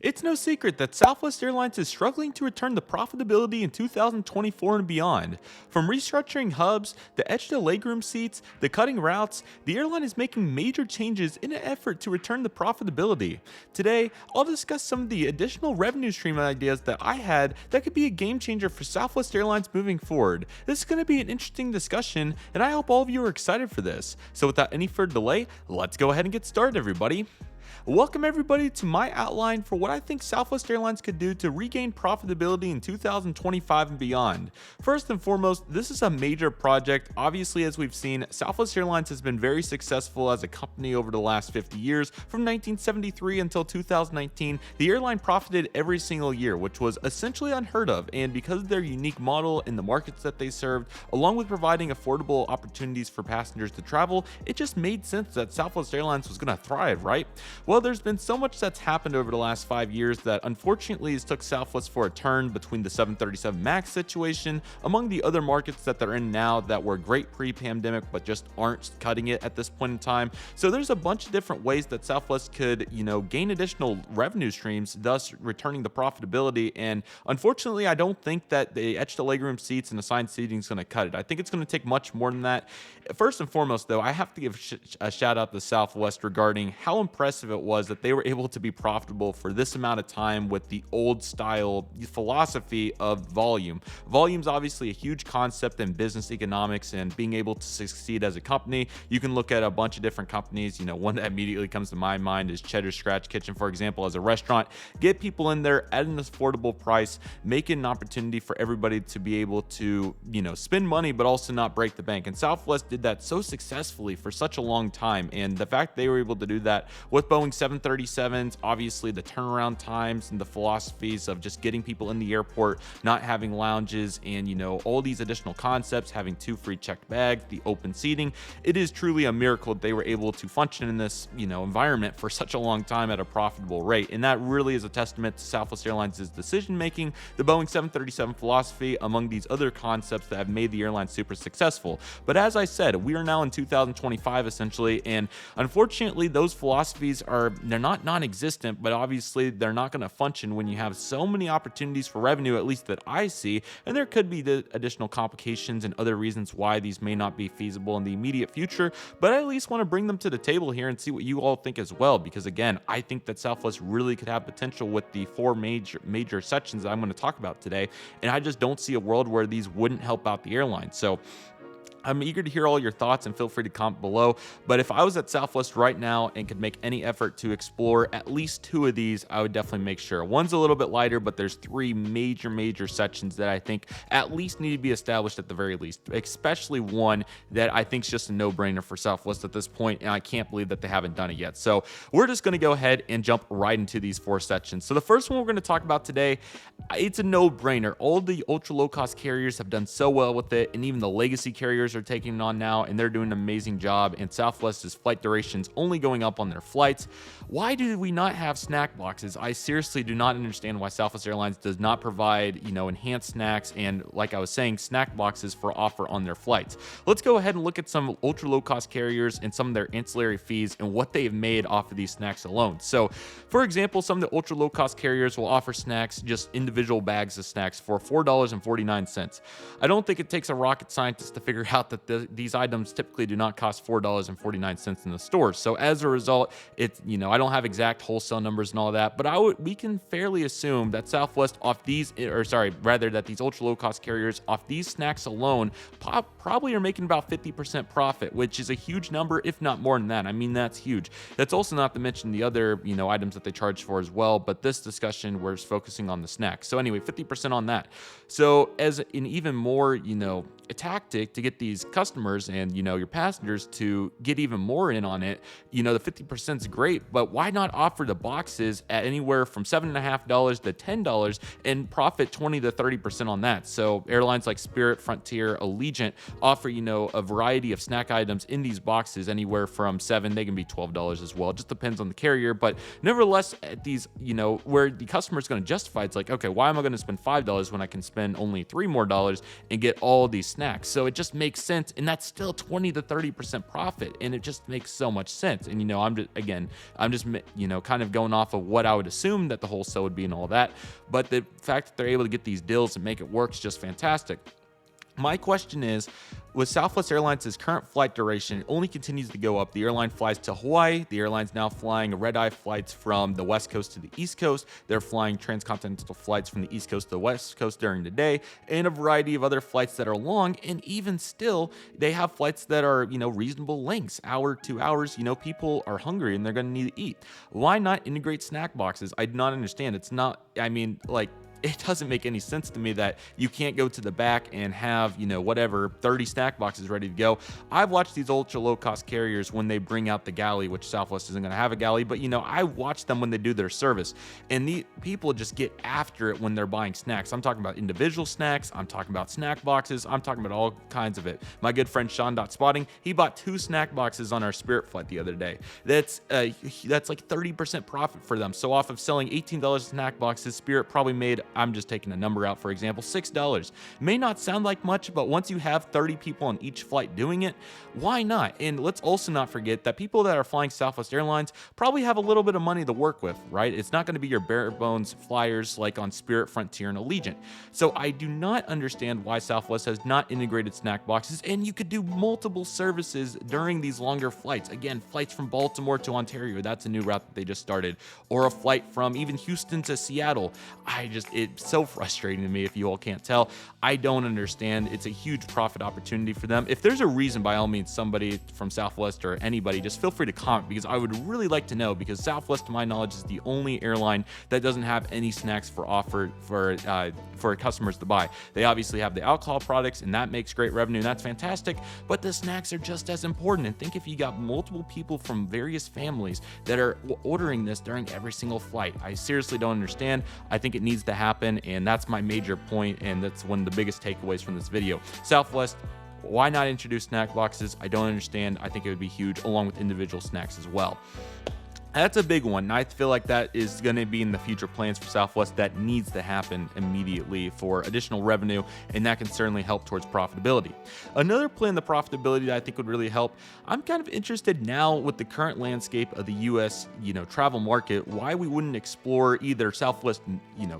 It's no secret that Southwest Airlines is struggling to return to profitability in 2024 and beyond. From restructuring hubs, the etched legroom seats, the cutting routes, the airline is making major changes in an effort to return to profitability. Today, I'll discuss some of the additional revenue stream ideas that I had that could be a game changer for Southwest Airlines moving forward. This is going to be an interesting discussion, and I hope all of you are excited for this. So without any further delay, let's go ahead and get started, everybody. Welcome everybody to my outline for what I think Southwest Airlines could do to regain profitability in 2025 and beyond. First and foremost, this is a major project. Obviously, as we've seen, Southwest Airlines has been very successful as a company over the last 50 years. From 1973 until 2019, the airline profited every single year, which was essentially unheard of. And because of their unique model in the markets that they served, along with providing affordable opportunities for passengers to travel, it just made sense that Southwest Airlines was going to thrive, right? Well, there's been so much that's happened over the last 5 years that unfortunately has took Southwest for a turn between the 737 MAX situation, among the other markets that they're in now that were great pre-pandemic but just aren't cutting it at this point in time. So there's a bunch of different ways that Southwest could, gain additional revenue streams, thus returning to profitability. And unfortunately, I don't think that the etched legroom seats and assigned seating is going to cut it. I think it's going to take much more than that. First and foremost, though, I have to give a shout out to Southwest regarding how impressive it was that they were able to be profitable for this amount of time with the old style philosophy of volume. Volume's obviously a huge concept in business economics and being able to succeed as a company. You can look at a bunch of different companies. One that immediately comes to my mind is Cheddar Scratch Kitchen, for example, as a restaurant. Get people in there at an affordable price, make it an opportunity for everybody to be able to, spend money, but also not break the bank. And Southwest did that so successfully for such a long time. And the fact they were able to do that with Boeing 737s, obviously the turnaround times and the philosophies of just getting people in the airport, not having lounges, and all these additional concepts, having 2 free checked bags, the open seating. It is truly a miracle that they were able to function in this environment for such a long time at a profitable rate. And that really is a testament to Southwest Airlines' decision making, the Boeing 737 philosophy, among these other concepts that have made the airline super successful. But as I said, we are now in 2025 essentially, and unfortunately those philosophies they're not non-existent, but obviously they're not going to function when you have so many opportunities for revenue, at least that I see. And there could be the additional complications and other reasons why these may not be feasible in the immediate future, but I at least want to bring them to the table here and see what you all think as well, because again, I think that Southwest really could have potential with the 4 major sections that I'm going to talk about today, and I just don't see a world where these wouldn't help out the airline. So I'm eager to hear all your thoughts, and feel free to comment below. But if I was at Southwest right now and could make any effort to explore at least 2 of these, I would definitely make sure. One's a little bit lighter, but there's 3 major sections that I think at least need to be established at the very least, especially one that I think is just a no-brainer for Southwest at this point, and I can't believe that they haven't done it yet. So we're just going to go ahead and jump right into these 4 sections. So the first one we're going to talk about today, it's a no-brainer. All the ultra low-cost carriers have done so well with it, and even the legacy carriers are taking it on now, and they're doing an amazing job. And Southwest's flight durations only going up on their flights. Why do we not have snack boxes? I seriously do not understand why Southwest Airlines does not provide, enhanced snacks and, like I was saying, snack boxes for offer on their flights. Let's go ahead and look at some ultra low cost carriers and some of their ancillary fees and what they've made off of these snacks alone. So, for example, some of the ultra low cost carriers will offer snacks, just individual bags of snacks, for $4.49. I don't think it takes a rocket scientist to figure out that these items typically do not cost $4.49 in the stores. So as a result, it's, I don't have exact wholesale numbers and all that, but we can fairly assume that Southwest that these ultra low cost carriers off these snacks alone probably are making about 50% profit, which is a huge number, if not more than that. I mean, that's huge. That's also not to mention the other, items that they charge for as well. But this discussion, we're focusing on the snacks. So anyway, 50% on that. So as an even more, a tactic to get these customers and your passengers to get even more in on it, the 50% is great, but why not offer the boxes at anywhere from $7.50 to $10 and profit 20 to 30% on that? So airlines like Spirit, Frontier, Allegiant offer a variety of snack items in these boxes, anywhere from $7, they can be $12 as well. It just depends on the carrier, but nevertheless, at these where the customer is going to justify, it's like, okay, why am I going to spend $5 when I can spend only $3 more and get all these snacks? So it just makes makes sense, and that's still 20 to 30% profit, and it just makes so much sense. And I'm just kind of going off of what I would assume that the wholesale would be and all that, but the fact that they're able to get these deals and make it work is just fantastic. My question is, with Southwest Airlines' current flight duration, it only continues to go up. The airline flies to Hawaii. The airline's now flying red-eye flights from the West Coast to the East Coast. They're flying transcontinental flights from the East Coast to the West Coast during the day, and a variety of other flights that are long. And even still, they have flights that are, reasonable lengths, hour, 2 hours. People are hungry and they're going to need to eat. Why not integrate snack boxes? I do not understand. It doesn't make any sense to me that you can't go to the back and have, 30 snack boxes ready to go. I've watched these ultra low cost carriers when they bring out the galley, which Southwest isn't going to have a galley, but I watch them when they do their service, and the people just get after it when they're buying snacks. I'm talking about individual snacks. I'm talking about snack boxes. I'm talking about all kinds of it. My good friend Sean Spotting, he bought 2 snack boxes on our Spirit flight the other day. That's like 30% profit for them. So off of selling $18 snack boxes, Spirit probably made, I'm just taking a number out, for example, $6. May not sound like much, but once you have 30 people on each flight doing it, why not? And let's also not forget that people that are flying Southwest Airlines probably have a little bit of money to work with, right? It's not going to be your bare bones flyers like on Spirit, Frontier, and Allegiant. So I do not understand why Southwest has not integrated snack boxes, and you could do multiple services during these longer flights. Again, flights from Baltimore to Ontario, that's a new route that they just started, or a flight from even Houston to Seattle. It's so frustrating to me, if you all can't tell. I don't understand. It's a huge profit opportunity for them. If there's a reason, by all means, somebody from Southwest or anybody, just feel free to comment, because I would really like to know, because Southwest, to my knowledge, is the only airline that doesn't have any snacks for offer for customers to buy. They obviously have the alcohol products, and that makes great revenue, and that's fantastic, but the snacks are just as important. And think if you got multiple people from various families that are ordering this during every single flight. I seriously don't understand. I think it needs to happen, and that's my major point, and that's one of the biggest takeaways from this video. Southwest, why not introduce snack boxes? I don't understand. I think it would be huge, along with individual snacks as well. That's a big one, and I feel like that is going to be in the future plans for Southwest. That needs to happen immediately for additional revenue, and that can certainly help towards profitability. Another plan, the profitability, that I think would really help, I'm kind of interested now with the current landscape of the U.S. Travel market, why we wouldn't explore either Southwest,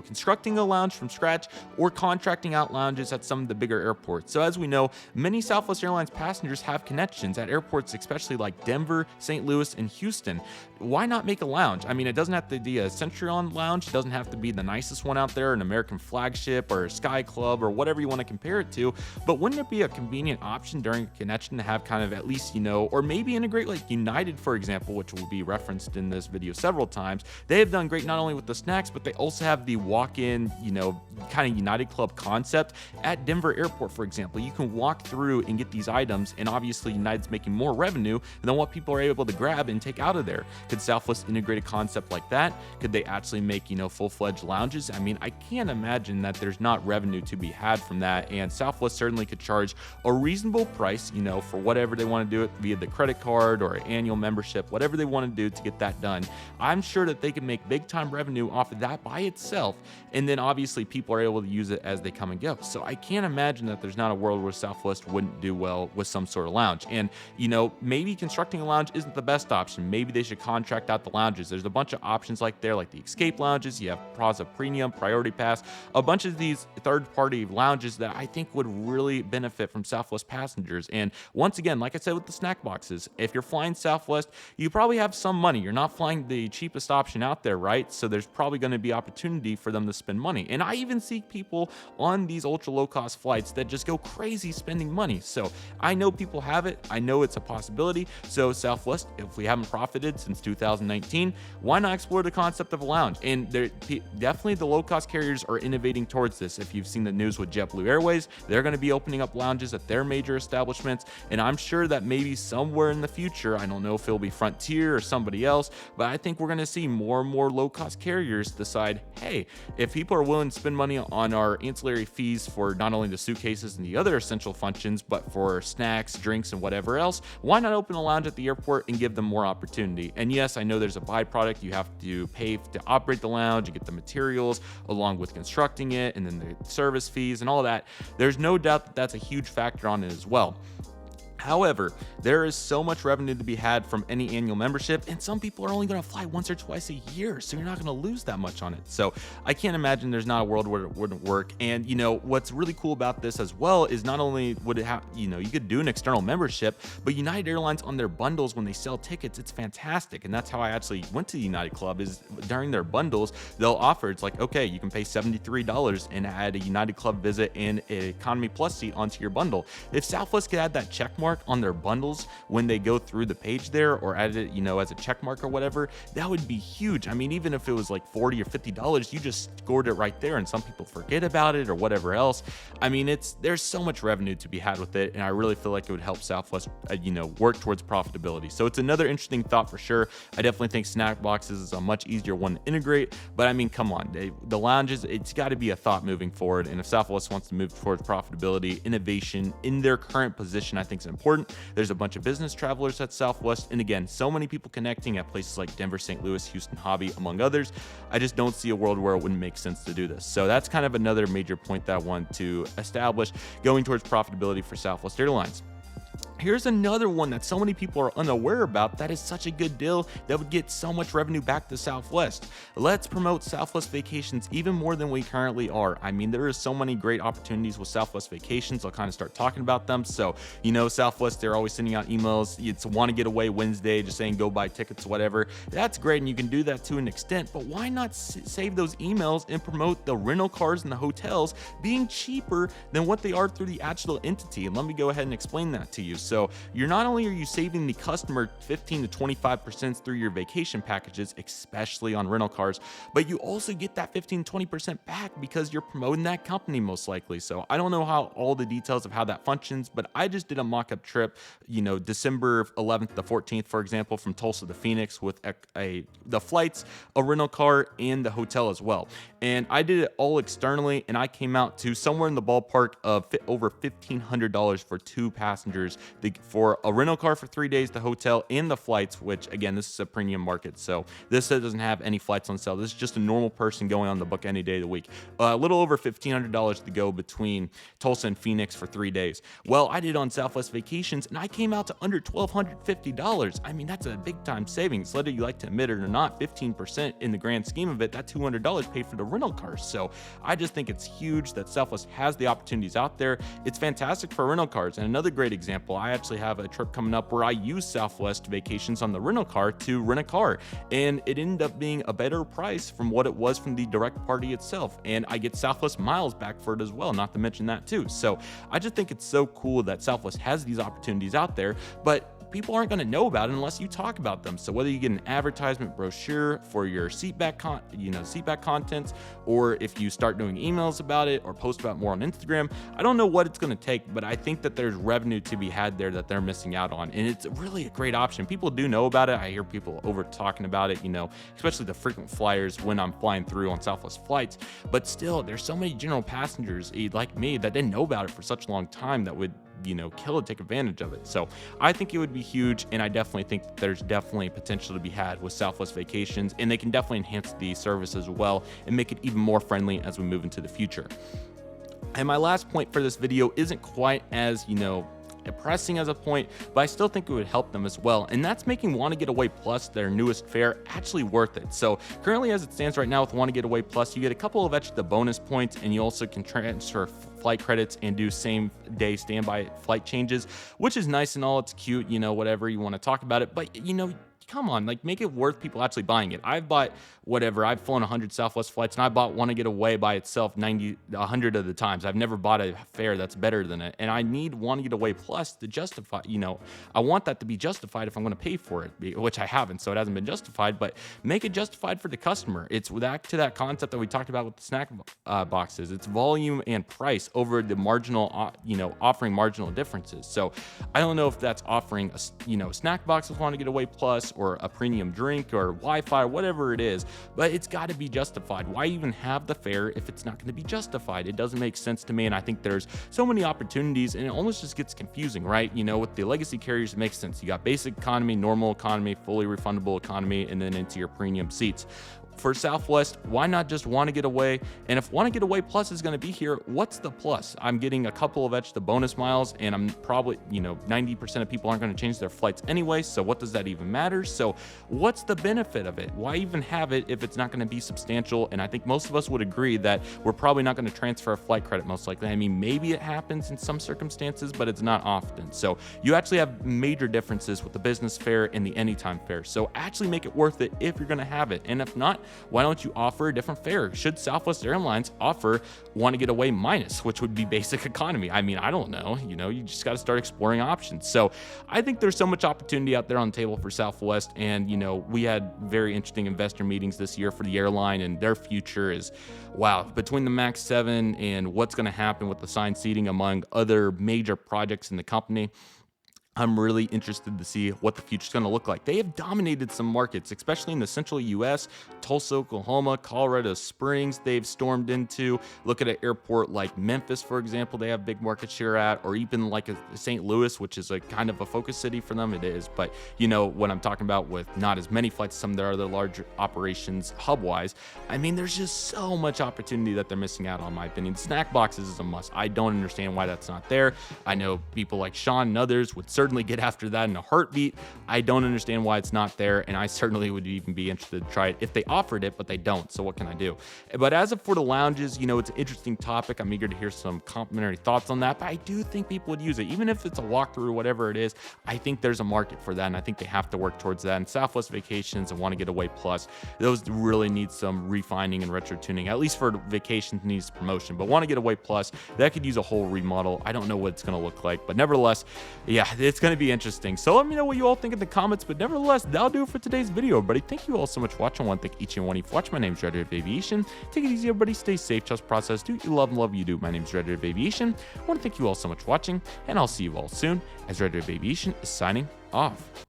constructing a lounge from scratch, or contracting out lounges at some of the bigger airports. So as we know, many Southwest Airlines passengers have connections at airports, especially like Denver, St. Louis, and Houston. Why not make a lounge? I mean, it doesn't have to be a Centurion lounge. It doesn't have to be the nicest one out there, an American Flagship or a Sky Club or whatever you want to compare it to. But wouldn't it be a convenient option during a connection to have kind of at least, or maybe integrate like United, for example, which will be referenced in this video several times. They have done great not only with the snacks, but they also have the walk-in, kind of United Club concept at Denver Airport, for example. You can walk through and get these items, and obviously United's making more revenue than what people are able to grab and take out of there. Could Southwest integrate a concept like that? Could they actually make, full-fledged lounges? I mean, I can't imagine that there's not revenue to be had from that, and Southwest certainly could charge a reasonable price, for whatever they want to do it via the credit card or annual membership, whatever they want to do to get that done. I'm sure that they can make big-time revenue off of that by itself, and then obviously people are able to use it as they come and go. So I can't imagine that there's not a world where Southwest wouldn't do well with some sort of lounge. And, maybe constructing a lounge isn't the best option. Maybe they should contract out the lounges. There's a bunch of options like the Escape lounges. You have Plaza Premium, Priority Pass, a bunch of these third-party lounges that I think would really benefit from Southwest passengers. And once again, like I said with the snack boxes, if you're flying Southwest, you probably have some money. You're not flying the cheapest option out there, right? So there's probably going to be opportunity for them to spend money. And I even see people on these ultra low-cost flights that just go crazy spending money. So I know people have it. I know it's a possibility. So Southwest, if we haven't profited since 2019, why not explore the concept of a lounge? And definitely the low-cost carriers are innovating towards this. If you've seen the news with JetBlue Airways, they're going to be opening up lounges at their major establishments, and I'm sure that maybe somewhere in the future, I don't know if it'll be Frontier or somebody else, but I think we're going to see more and more low-cost carriers decide, hey, if people are willing to spend money on our ancillary fees for not only the suitcases and the other essential functions, but for snacks, drinks, and whatever else, why not open a lounge at the airport and give them more opportunity? And yes, Yes, I know there's a byproduct. You have to pay to operate the lounge, you get the materials along with constructing it, and then the service fees and all that. There's no doubt that that's a huge factor on it as well. However, there is so much revenue to be had from any annual membership, and some people are only going to fly once or twice a year, so you're not going to lose that much on it. So I can't imagine there's not a world where it wouldn't work. And what's really cool about this as well is not only would it have, you could do an external membership, but United Airlines on their bundles, when they sell tickets, it's fantastic. And that's how I actually went to the United Club, is during their bundles, they'll offer, it's like, okay, you can pay $73 and add a United Club visit and an Economy Plus seat onto your bundle. If Southwest could add that check mark on their bundles when they go through the page there, or add it, as a check mark or whatever, that would be huge. I mean, even if it was like $40 or $50, you just scored it right there, and some people forget about it or whatever else. I mean, there's so much revenue to be had with it, and I really feel like it would help Southwest, work towards profitability. So it's another interesting thought for sure. I definitely think snack boxes is a much easier one to integrate, but I mean, come on, the lounges, it's got to be a thought moving forward. And if Southwest wants to move towards profitability, innovation in their current position, I think is important. There's a bunch of business travelers at Southwest, and again, so many people connecting at places like Denver, St. Louis, Houston, Hobby, among others. I just don't see a world where it wouldn't make sense to do this. So that's kind of another major point that I want to establish going towards profitability for Southwest Airlines. Here's another one that so many people are unaware about that is such a good deal that would get so much revenue back to Southwest. Let's promote Southwest Vacations even more than we currently are. I mean, there are so many great opportunities with Southwest Vacations. I'll kind of start talking about them. So, Southwest, they're always sending out emails. It's Want to Get Away Wednesday, just saying go buy tickets, whatever. That's great, and you can do that to an extent, but why not save those emails and promote the rental cars and the hotels being cheaper than what they are through the actual entity? And let me go ahead and explain that to you. So you're not only are you saving the customer 15 to 25% through your vacation packages, especially on rental cars, but you also get that 15-20% back because you're promoting that company most likely. So I don't know how all the details of how that functions, but I just did a mock-up trip, December 11th to 14th, for example, from Tulsa to Phoenix with the flights, a rental car, and the hotel as well. And I did it all externally, and I came out to somewhere in the ballpark of over $1,500 for two passengers for a rental car for 3 days, the hotel, and the flights, which again, this is a premium market. So this doesn't have any flights on sale. This is just a normal person going on the book any day of the week. A little over $1,500 to go between Tulsa and Phoenix for 3 days. Well, I did on Southwest Vacations, and I came out to under $1,250. I mean, that's a big time savings. Whether you like to admit it or not, 15% in the grand scheme of it, that $200 paid for the rental cars. So I just think it's huge that Southwest has the opportunities out there. It's fantastic for rental cars. And another great example, I actually have a trip coming up where I use Southwest Vacations on the rental car to rent a car, and it ended up being a better price from what it was from the direct party itself, and I get Southwest miles back for it as well, not to mention that too. So I just think it's so cool that Southwest has these opportunities out there, but people aren't going to know about it unless you talk about them. So whether you get an advertisement brochure for your seatback contents, or if you start doing emails about it or post about more on Instagram, I don't know what it's going to take, but I think that there's revenue to be had there that they're missing out on, and it's really a great option. People do know about it. I hear people over talking about it, especially the frequent flyers when I'm flying through on Southwest flights, but still there's so many general passengers like me that didn't know about it for such a long time that would kill it, take advantage of it. So I think it would be huge, and I definitely think that there's definitely potential to be had with Southwest Vacations, and they can definitely enhance the service as well and make it even more friendly as we move into the future. And my last point for this video isn't quite as pressing as a point, but I still think it would help them as well, and that's making Want to Get Away Plus, their newest fare, actually worth it. So currently, as it stands right now with Want to Get Away Plus, you get a couple of extra bonus points, and you also can transfer flight credits and do same day standby flight changes, which is nice and all. It's cute, whatever you want to talk about it, but come on, make it worth people actually buying it. I've bought I've flown 100 Southwest flights, and I bought Want to Get Away by itself 100 of the times. I've never bought a fare that's better than it, and I need Want to Get Away Plus to justify, I want that to be justified if I'm going to pay for it, which I haven't, so it hasn't been justified, but make it justified for the customer. It's back to that concept that we talked about with the snack boxes. It's volume and price over the marginal, offering marginal differences. So I don't know if that's offering a snack box with Want to Get Away Plus, or a premium drink or Wi-Fi, whatever it is, but it's got to be justified. Why even have the fare if it's not going to be justified? It doesn't make sense to me, and I think there's so many opportunities, and it almost just gets confusing, right? You know, with the legacy carriers, it makes sense. You got basic economy, normal economy, fully refundable economy, and then into your premium seats. For Southwest, why not just Want to Get Away? And if Want to Get Away Plus is going to be here, what's the plus? I'm getting a couple of extra bonus miles, and I'm probably, 90% of people aren't going to change their flights anyway, so what does that even matter? So what's the benefit of it? Why even have it if it's not going to be substantial? And I think most of us would agree that we're probably not going to transfer a flight credit most likely. I mean, maybe it happens in some circumstances, but it's not often. So you actually have major differences with the business fare and the anytime fare. So actually make it worth it if you're going to have it. And if not, why don't you offer a different fare? Should Southwest Airlines offer Want to Get Away minus, which would be basic economy? I mean, I don't know. You just got to start exploring options. So I think there's so much opportunity out there on the table for Southwest. And, we had very interesting investor meetings this year for the airline, and their future is, wow, between the MAX 7 and what's going to happen with the assigned seating among other major projects in the company. I'm really interested to see what the future is going to look like. They have dominated some markets, especially in the central U.S., Tulsa, Oklahoma, Colorado Springs, they've stormed into. Look at an airport like Memphis, for example, they have big market share at, or even like St. Louis, which is a kind of a focus city for them. It is, but what I'm talking about with not as many flights as some of their other large operations hub-wise. I mean, there's just so much opportunity that they're missing out on, in my opinion. Snack boxes is a must. I don't understand why that's not there. I know people like Sean and others would certainly get after that in a heartbeat. I don't understand why it's not there, and I certainly would even be interested to try it if they offered it, but they don't. So what can I do? But as of for the lounges, it's an interesting topic. I'm eager to hear some complimentary thoughts on that, but I do think people would use it. Even if it's a walkthrough, whatever it is, I think there's a market for that, and I think they have to work towards that. And Southwest Vacations and Want to Get Away Plus, those really need some refining and retro tuning, at least for vacations needs promotion. But Want to Get Away Plus, that could use a whole remodel. I don't know what it's going to look like, but nevertheless, yeah, it's going to be interesting. So let me know what you all think in the comments, but nevertheless, that'll do it for today's video, everybody. Thank you all so much for watching. I want to thank each and one of you for watching. My name is Redriveraviation. Take it easy, everybody. Stay safe, trust process, do what you love and love you do. My name is Redriveraviation. I want to thank you all so much for watching, and I'll see you all soon as Redriveraviation is signing off.